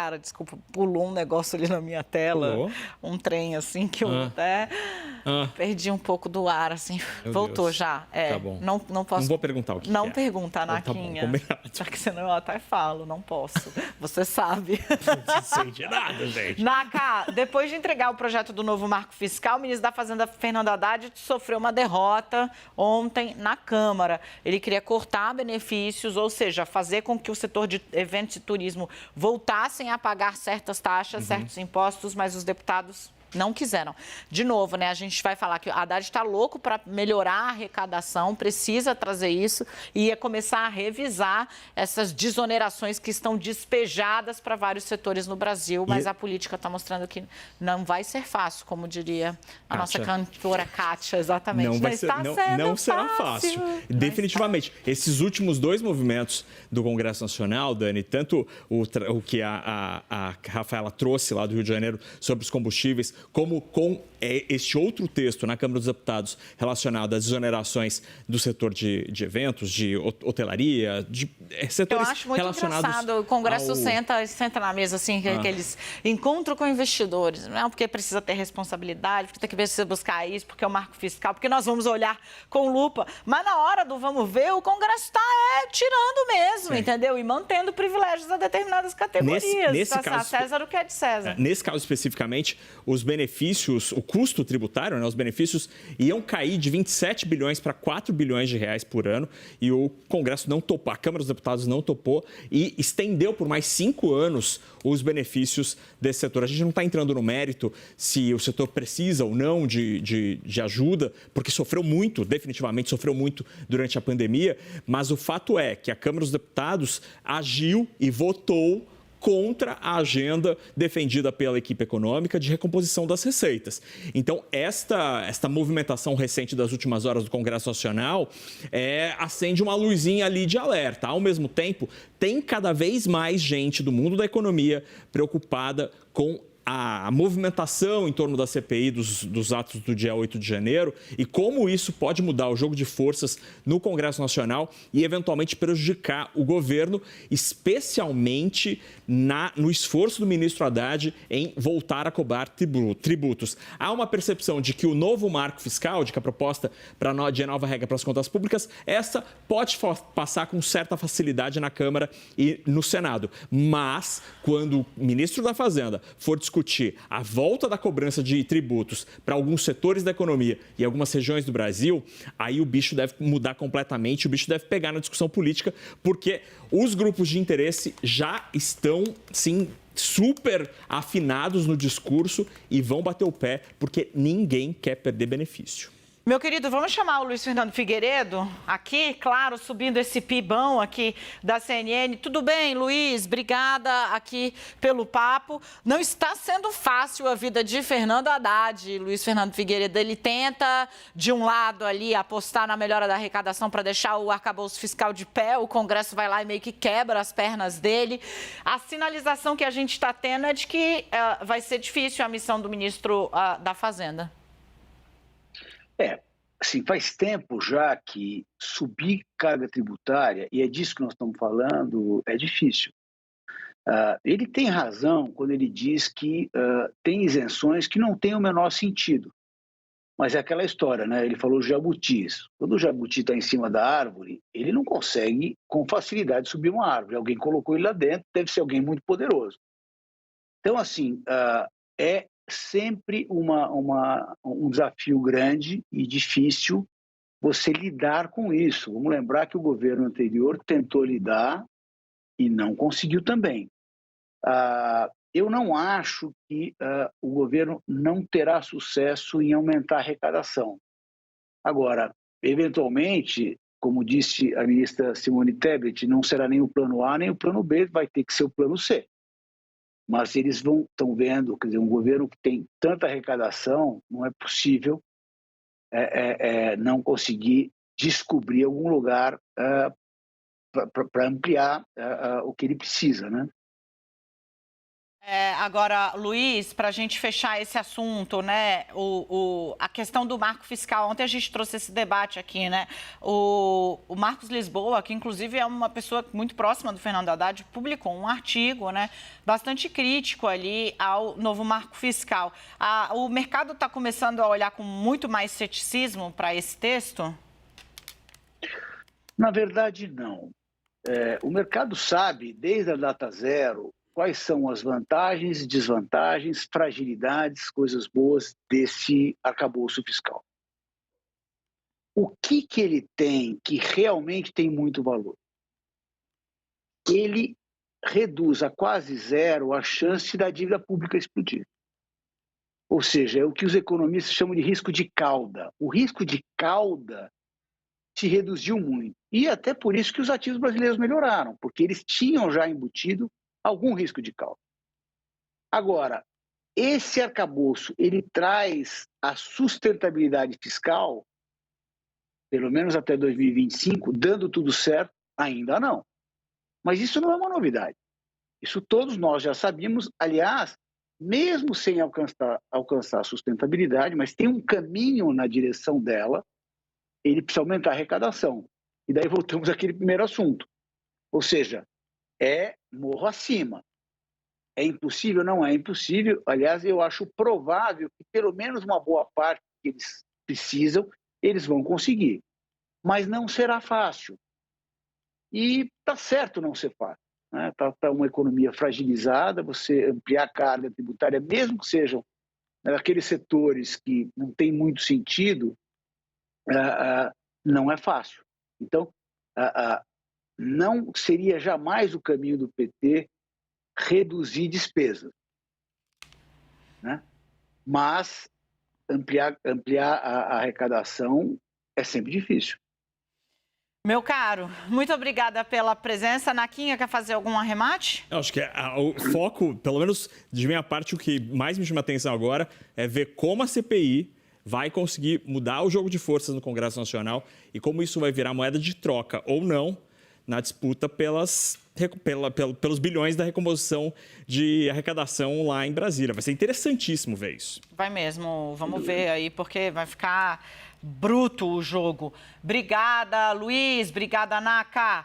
cara, desculpa, pulou um negócio ali na minha tela, Pulou? um trem assim que eu até perdi um pouco do ar, assim. Meu Voltou Deus. já. Tá bom. Não posso. Não vou perguntar o que Não que é. pergunta, Então tá bom, Naquinha. combinado. Porque senão eu até falo, não posso. Você sabe. Não sente nada, gente. Naka, depois de entregar o projeto do novo marco fiscal, o ministro da Fazenda, Fernando Haddad, sofreu uma derrota ontem na Câmara. Ele queria cortar benefícios, ou seja, fazer com que o setor de eventos e turismo voltassem a pagar certas taxas, certos impostos, mas os deputados não quiseram. De novo, né? A gente vai falar que o Haddad está louco para melhorar a arrecadação, precisa trazer isso e ia começar a revisar essas desonerações que estão despejadas para vários setores no Brasil, mas a política está mostrando que não vai ser fácil, como diria a nossa cantora Kátia, exatamente. Não será fácil. Definitivamente. Esses últimos 2 movimentos do Congresso Nacional, Dani, tanto o que a Rafaela trouxe lá do Rio de Janeiro sobre os combustíveis, como com este outro texto na Câmara dos Deputados relacionado às exonerações do setor de eventos, de hotelaria, de setores relacionados. Eu acho muito engraçado. O Congresso senta na mesa, assim, aqueles encontros com investidores. Não, porque precisa ter responsabilidade, porque precisa buscar isso, porque é o marco fiscal, porque nós vamos olhar com lupa. Mas na hora do vamos ver, o Congresso está tirando mesmo, entendeu? E mantendo privilégios a determinadas categorias. Nesse caso, César o que é de César. Nesse caso especificamente, os benefícios, o custo tributário, né, os benefícios iam cair de 27 bilhões para 4 bilhões de reais por ano e o Congresso não topou, a Câmara dos Deputados não topou e estendeu por mais 5 anos os benefícios desse setor. A gente não está entrando no mérito se o setor precisa ou não de ajuda, porque sofreu muito, definitivamente sofreu muito durante a pandemia, mas o fato é que a Câmara dos Deputados agiu e votou contra a agenda defendida pela equipe econômica de recomposição das receitas. Então, esta movimentação recente das últimas horas do Congresso Nacional acende uma luzinha ali de alerta. Ao mesmo tempo, tem cada vez mais gente do mundo da economia preocupada com a movimentação em torno da CPI dos atos do dia 8 de janeiro e como isso pode mudar o jogo de forças no Congresso Nacional e, eventualmente, prejudicar o governo, especialmente no esforço do ministro Haddad em voltar a cobrar tributos. Há uma percepção de que o novo marco fiscal, de que a proposta de nova regra para as contas públicas, essa pode passar com certa facilidade na Câmara e no Senado. Mas, quando o ministro da Fazenda for discutir a volta da cobrança de tributos para alguns setores da economia e algumas regiões do Brasil, aí o bicho deve mudar completamente, o bicho deve pegar na discussão política, porque os grupos de interesse já estão, sim, super afinados no discurso e vão bater o pé, porque ninguém quer perder benefício. Meu querido, vamos chamar o Luiz Fernando Figueiredo aqui, claro, subindo esse pibão aqui da CNN. Tudo bem, Luiz? Obrigada aqui pelo papo. Não está sendo fácil a vida de Fernando Haddad. Luiz Fernando Figueiredo, ele tenta, de um lado ali, apostar na melhora da arrecadação para deixar o arcabouço fiscal de pé. O Congresso vai lá e meio que quebra as pernas dele. A sinalização que a gente está tendo é de que vai ser difícil a missão do ministro da Fazenda. Assim, faz tempo já que subir carga tributária, e é disso que nós estamos falando, é difícil. Ele tem razão quando ele diz que tem isenções que não têm o menor sentido. Mas é aquela história, né? Ele falou jabutis. Quando o jabuti está em cima da árvore, ele não consegue com facilidade subir uma árvore. Alguém colocou ele lá dentro, deve ser alguém muito poderoso. Então, assim, é sempre um desafio grande e difícil você lidar com isso. Vamos lembrar que o governo anterior tentou lidar e não conseguiu também. Eu não acho que o governo não terá sucesso em aumentar a arrecadação. Agora, eventualmente, como disse a ministra Simone Tebet, não será nem o plano A nem o plano B, vai ter que ser o plano C. Mas eles estão vendo, quer dizer, um governo que tem tanta arrecadação, não é possível não conseguir descobrir algum lugar para ampliar o que ele precisa, né? Agora, Luiz, para a gente fechar esse assunto, né, a questão do marco fiscal, ontem a gente trouxe esse debate aqui, né, o Marcos Lisboa, que inclusive é uma pessoa muito próxima do Fernando Haddad, publicou um artigo, né, bastante crítico ali ao novo marco fiscal. O mercado está começando a olhar com muito mais ceticismo para esse texto? Na verdade, não. O mercado sabe, desde a data zero, quais são as vantagens, desvantagens, fragilidades, coisas boas desse arcabouço fiscal. O que ele tem que realmente tem muito valor? Ele reduz a quase zero a chance da dívida pública explodir. Ou seja, é o que os economistas chamam de risco de cauda. O risco de cauda se reduziu muito. E até por isso que os ativos brasileiros melhoraram, porque eles tinham já embutido algum risco de cauda. Agora, esse arcabouço, ele traz a sustentabilidade fiscal, pelo menos até 2025, dando tudo certo? Ainda não. Mas isso não é uma novidade. Isso todos nós já sabíamos. Aliás, mesmo sem alcançar a sustentabilidade, mas tem um caminho na direção dela, ele precisa aumentar a arrecadação. E daí voltamos àquele primeiro assunto. Ou seja, é morro acima. É impossível? Não é impossível. Aliás, eu acho provável que pelo menos uma boa parte que eles precisam, eles vão conseguir. Mas não será fácil. E está certo não ser fácil. Está uma economia fragilizada, você ampliar a carga tributária, mesmo que sejam aqueles setores que não tem muito sentido, não é fácil. Então, não seria jamais o caminho do PT reduzir despesas, né? Mas ampliar a arrecadação é sempre difícil. Meu caro, muito obrigada pela presença. Naquinha, quer fazer algum arremate? Eu acho que o foco, pelo menos de minha parte, o que mais me chama a atenção agora é ver como a CPI vai conseguir mudar o jogo de forças no Congresso Nacional e como isso vai virar moeda de troca ou não na disputa pelos bilhões da recomposição de arrecadação lá em Brasília. Vai ser interessantíssimo ver isso. Vai mesmo, vamos ver aí, porque vai ficar bruto o jogo. Obrigada, Luiz. Obrigada, Naka.